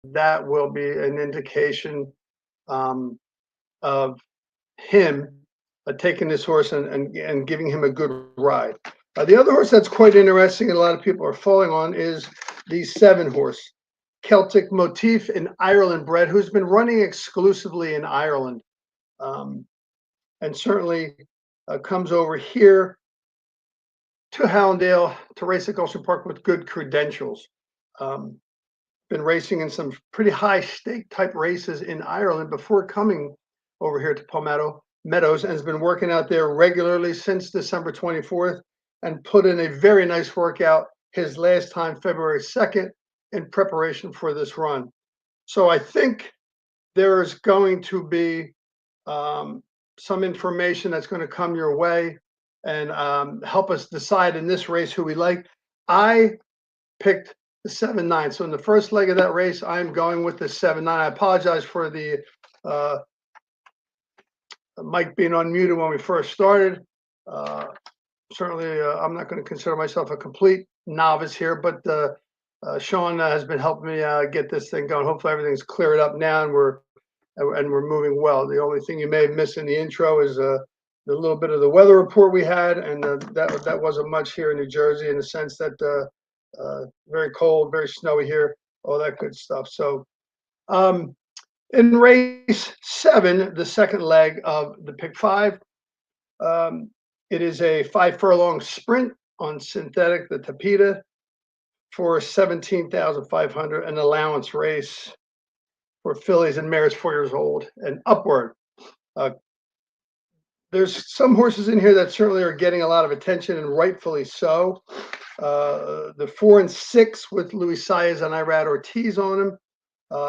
that will be an indication um, of him taking this horse and giving him a good ride. The other horse that's quite interesting and a lot of people are falling on is the 7 horse Celtic Motif in Ireland bred, who's been running exclusively in Ireland, um, and certainly comes over here to Hallandale to race at Gulfstream Park with good credentials. Um, been racing in some pretty high stake type races in Ireland before coming over here to Palmetto Meadows, and has been working out there regularly since December 24th and put in a very nice workout his last time, February 2nd, in preparation for this run. So I think there's going to be um, some information that's going to come your way and help us decide in this race who we like. I picked the 7-9. So in the first leg of that race, I'm going with the 7-9. I apologize for the uh, mic being unmuted when we first started. Certainly, I'm not going to consider myself a complete novice here, but Sean has been helping me get this thing going. Hopefully, everything's cleared up now, and we're moving well. The only thing you may have missed in the intro is the little bit of the weather report we had, and that wasn't much here in New Jersey in the sense that very cold, very snowy here, all that good stuff. So in race 7, the second leg of the pick 5, it is a 5 furlong sprint on synthetic, the Tapeta, for 17,500, an allowance race for fillies and mares 4 years old and upward. There's some horses in here that certainly are getting a lot of attention, and rightfully so. The 4 and 6 with Luis Saez and Irad Ortiz on them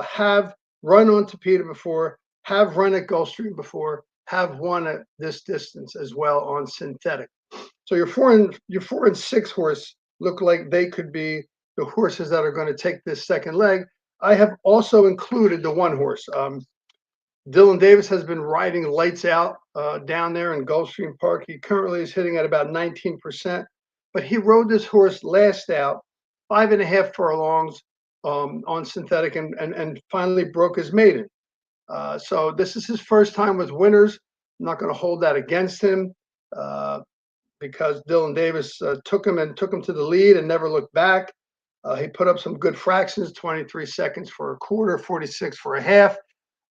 have run on Tapeta before, have run at Gulfstream before, have won at this distance as well on synthetic. So your 4 and 6 horse look like they could be the horses that are going to take this second leg. I have also included the 1 horse. Dylan Davis has been riding lights out down there in Gulfstream Park. He currently is hitting at about 19%, but he rode this horse last out, 5.5 furlongs on synthetic, and finally broke his maiden. So this is his first time with winners. I'm not going to hold that against him because Dylan Davis took him to the lead and never looked back. He put up some good fractions, 23 seconds for a quarter, 46 for a half.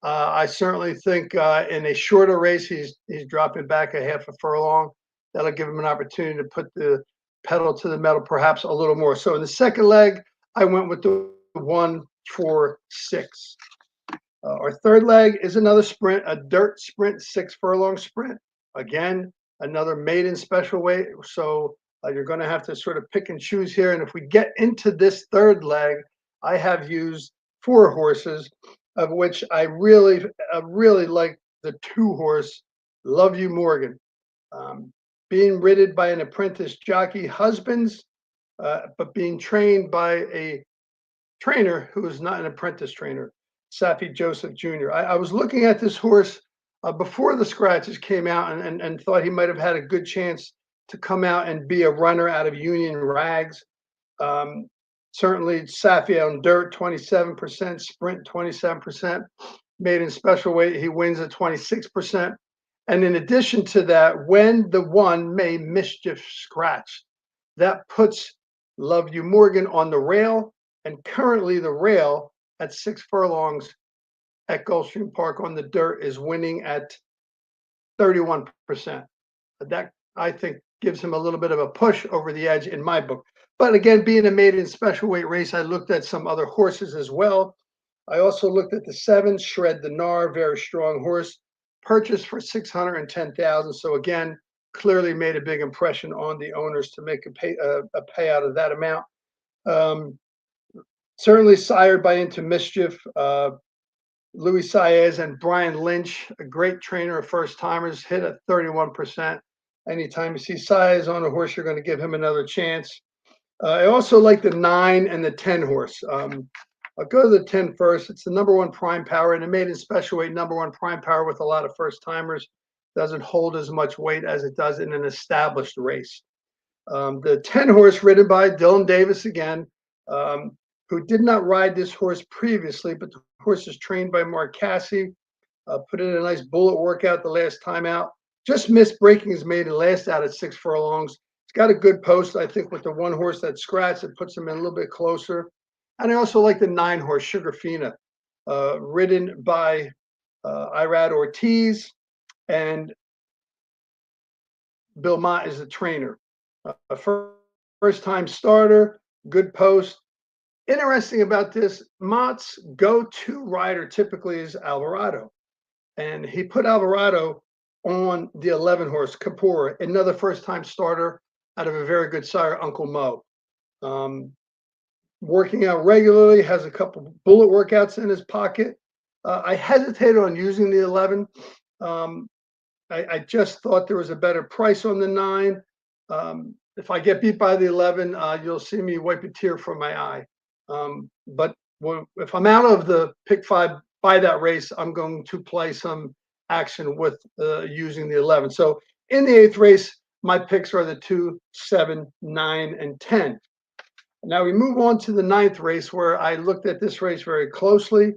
I certainly think in a shorter race, he's dropping back a half a furlong. That'll give him an opportunity to put the pedal to the metal perhaps a little more. So in the second leg, I went with the 1, 4, 6. Our third leg is another sprint, a dirt sprint, 6 furlong sprint. Again, another maiden special weight. So you're going to have to sort of pick and choose here. And if we get into this third leg, I have used 4 horses, of which I really like the 2 horse, Love You Morgan, being ridden by an apprentice jockey, husbands, but being trained by a trainer who is not an apprentice trainer, Safi Joseph Jr. I was looking at this horse before the scratches came out and thought he might have had a good chance to come out and be a runner out of Union Rags. Certainly Safi on dirt, 27%, sprint, 27%, maiden special weight, he wins at 26%. And in addition to that, when the 1 May Mischief scratch, that puts Love You Morgan on the rail, and currently the rail at 6 furlongs at Gulfstream Park on the dirt is winning at 31%. That, I think, gives him a little bit of a push over the edge in my book. But again, being a maiden special weight race, I looked at some other horses as well. I also looked at the 7, Shred the Gnar, very strong horse, purchased for $610,000. So again, clearly made a big impression on the owners to make a payout of that amount. Certainly sired by Into Mischief, Luis Saez and Brian Lynch, a great trainer of first timers, hit at 31%. Anytime you see Saez on a horse, you're going to give him another chance. I also like the 9 and the 10 horse. I'll go to the 10 first. It's the number 1 prime power, and it made in special weight number 1 prime power with a lot of first timers. Doesn't hold as much weight as it does in an established race. The 10 horse ridden by Dylan Davis again. who did not ride this horse previously, but the horse is trained by Mark Cassie. Put in a nice bullet workout the last time out. Just missed breaking his maiden last out at 6 furlongs. It's got a good post, I think, with the one horse that scratched. It puts him in a little bit closer. And I also like the 9 horse, Sugarfina, ridden by Irad Ortiz, and Bill Mott is the trainer. A first time starter, good post. Interesting about this, Mott's go-to rider typically is Alvarado. And he put Alvarado on the 11 horse, Kapora, another first time starter out of a very good sire, Uncle Mo. Working out regularly, has a couple bullet workouts in his pocket. I hesitated on using the 11. I just thought there was a better price on the 9. If I get beat by the 11, you'll see me wipe a tear from my eye. But if I'm out of the pick 5 by that race, I'm going to play some action with using the 11. So in the 8th race, my picks are the 2, 7, 9, and 10. Now we move on to the 9th race, where I looked at this race very closely.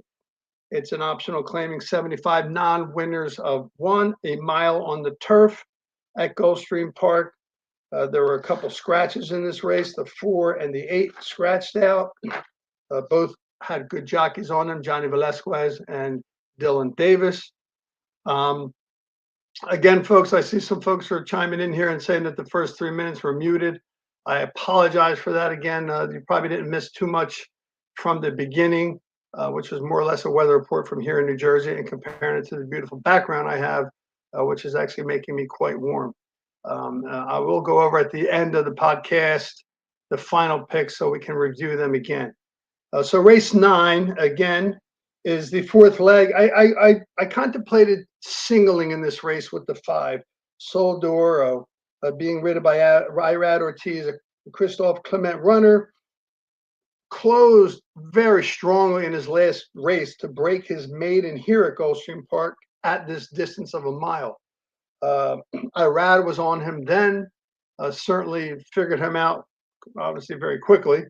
It's an optional claiming 75 non-winners of 1, a mile on the turf at Gulfstream Park. There were a couple scratches in this race. The 4 and the 8 scratched out. Both had good jockeys on them, Johnny Velasquez and Dylan Davis. Again, folks, I see some folks are chiming in here and saying that the first 3 minutes were muted. I apologize for that again. You probably didn't miss too much from the beginning, which was more or less a weather report from here in New Jersey, and comparing it to the beautiful background I have, which is actually making me quite warm. I will go over at the end of the podcast the final picks so we can review them again. So race 9, again, is the 4th leg. I contemplated singling in this race with the 5, Sol d'Oro, being ridden by Irad Ortiz, a Christophe Clement runner. Closed very strongly in his last race to break his maiden here at Gulfstream Park at this distance of a mile. Irad was on him then, certainly figured him out, obviously very quickly,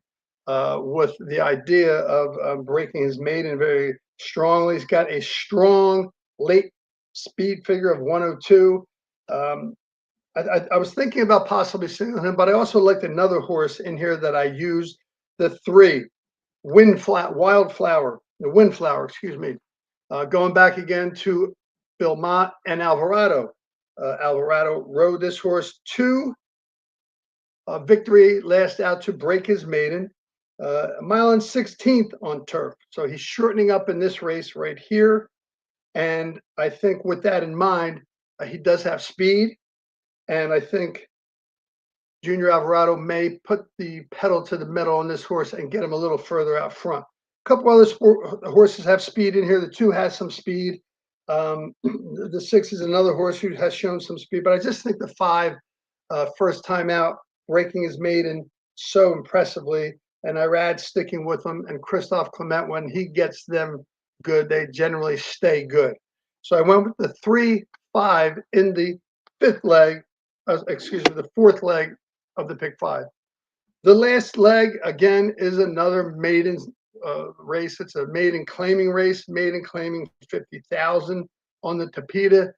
with the idea of breaking his maiden very strongly. He's got a strong late speed figure of 102. I was thinking about possibly singling him, but I also liked another horse in here that I used, the 3, Wildflower, excuse me. Going back again to Bill Mott and Alvarado. Alvarado rode this horse to victory last out to break his maiden, a mile and 16th on turf. So he's shortening up in this race right here. And I think with that in mind, he does have speed. And I think Junior Alvarado may put the pedal to the metal on this horse and get him a little further out front. A couple other horses have speed in here. The 2 has some speed. The 6 is another horse who has shown some speed, but I just think the 5, first time out, breaking his maiden so impressively, and Irad sticking with him, and Christophe Clement, when he gets them good, they generally stay good. So I went with the 3, 5 in the 5th leg, the 4th leg of the pick 5. The last leg, again, is another maiden race. It's a maiden claiming race, maiden claiming 50,000 on the Tapeta,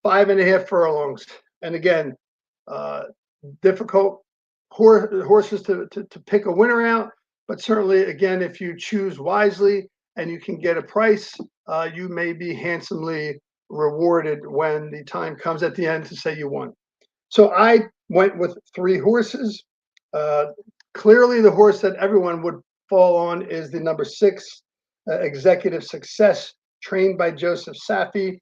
5.5 furlongs. And again, difficult horses to pick a winner out, but certainly, again, if you choose wisely and you can get a price, you may be handsomely rewarded when the time comes at the end to say you won. So I went with 3 horses. Clearly, the horse that everyone would fall on is the number 6, Executive Success, trained by Joseph Safi,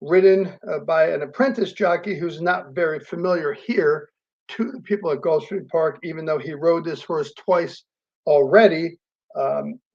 ridden by an apprentice jockey who's not very familiar here to the people at Gulfstream Park, even though he rode this horse twice already.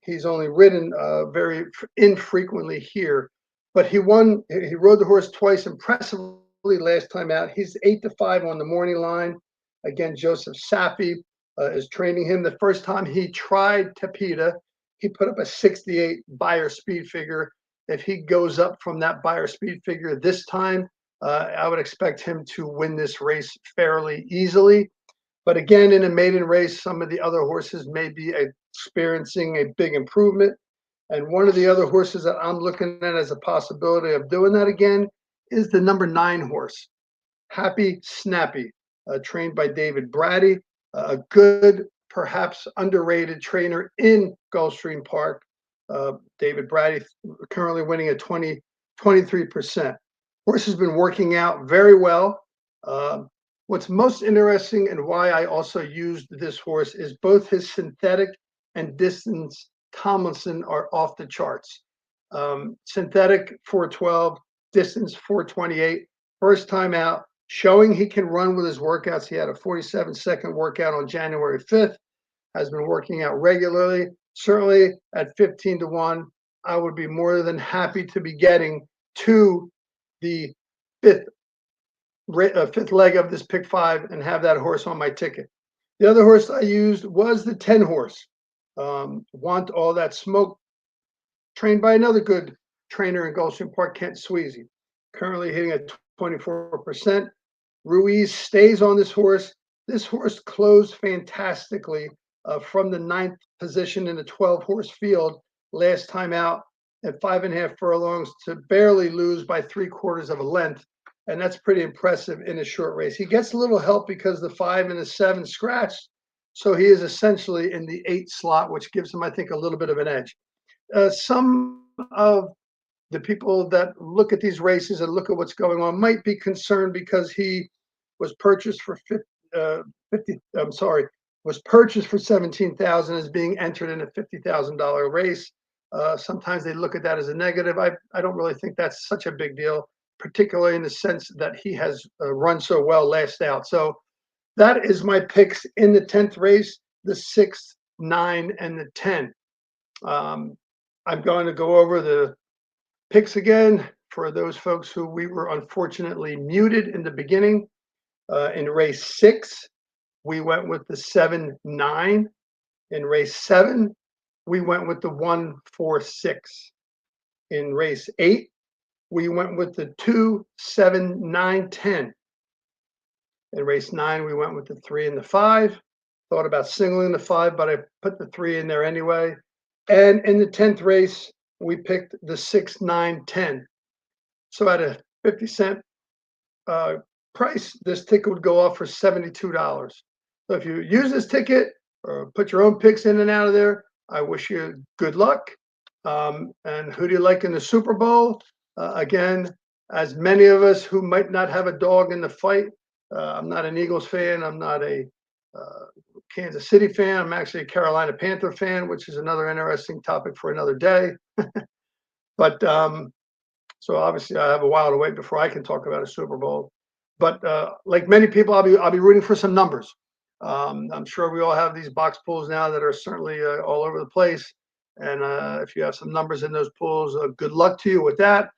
He's only ridden very infrequently here, but he rode the horse twice impressively last time out. He's 8-5 on the morning line. Again, Joseph Safi is training him. The first time he tried Tapeta, he put up a 68 buyer speed figure. If he goes up from that buyer speed figure this time, I would expect him to win this race fairly easily. But again, in a maiden race, some of the other horses may be experiencing a big improvement. And one of the other horses that I'm looking at as a possibility of doing that again is the number 9 horse, Happy Snappy, trained by David Braddy, a good, perhaps underrated trainer in Gulfstream Park. David Braddy currently winning at 23%. Horse has been working out very well. What's most interesting and why I also used this horse is both his synthetic and distance Tomlinson are off the charts. Synthetic 412, distance 428, first time out, showing he can run with his workouts. He had a 47-second workout on January 5th, has been working out regularly. Certainly at 15-1, I would be more than happy to be getting to the fifth leg of this pick 5 and have that horse on my ticket. The other horse I used was the 10 horse. Want All That Smoke, trained by another good trainer in Gulfstream Park, Kent Sweezy, currently hitting at 24%. Ruiz stays on this horse. This horse closed fantastically from the 9th position in the 12 horse field last time out at 5.5 furlongs to barely lose by 3/4 of a length. And that's pretty impressive in a short race. He gets a little help because the 5 and the 7 scratched. So he is essentially in the 8 slot, which gives him, I think, a little bit of an edge. Some of the people that look at these races and look at what's going on might be concerned because he was purchased for 50. I'm sorry, was purchased for 17,000 as being entered in a $50,000 race. Sometimes they look at that as a negative. I don't really think that's such a big deal, particularly in the sense that he has run so well last out. So that is my picks in the 10th race, the 6th, 9, and the 10. I'm going to go over the picks again for those folks who we were unfortunately muted in the beginning. In race 6, we went with the 7-9. In race 7, we went with the 1-4-6. In race 8, we went with the 2-7-9-10. In race 9, we went with the 3 and the 5. Thought about singling the 5, but I put the 3 in there anyway. And in the 10th race, we picked the 6-9-10. So at a 50-cent price, this ticket would go off for $72. So if you use this ticket or put your own picks in and out of there, I wish you good luck. And who do you like in the Super Bowl? Again, as many of us who might not have a dog in the fight, I'm not an Eagles fan. I'm not a Kansas City fan. I'm actually a Carolina Panther fan, which is another interesting topic for another day. But so obviously I have a while to wait before I can talk about a Super Bowl. But like many people, I'll be rooting for some numbers. I'm sure we all have these box pools now that are certainly all over the place. And if you have some numbers in those pools, good luck to you with that.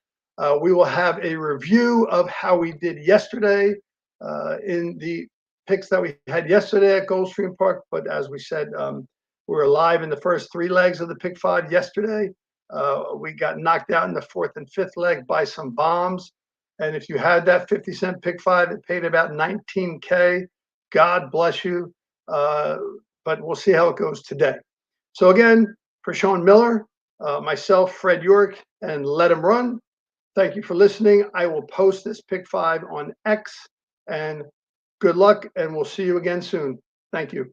We will have a review of how we did yesterday in the picks that we had yesterday at Gulfstream Park. But as we said, we were live in the first 3 legs of the pick 5 yesterday. We got knocked out in the 4th and 5th leg by some bombs. And if you had that 50-cent pick 5, it paid about $19K. God bless you. But we'll see how it goes today. So again, for Sean Miller, myself, Fred York, and Let Him Run, thank you for listening. I will post this pick 5 on X, and good luck, and we'll see you again soon. Thank you.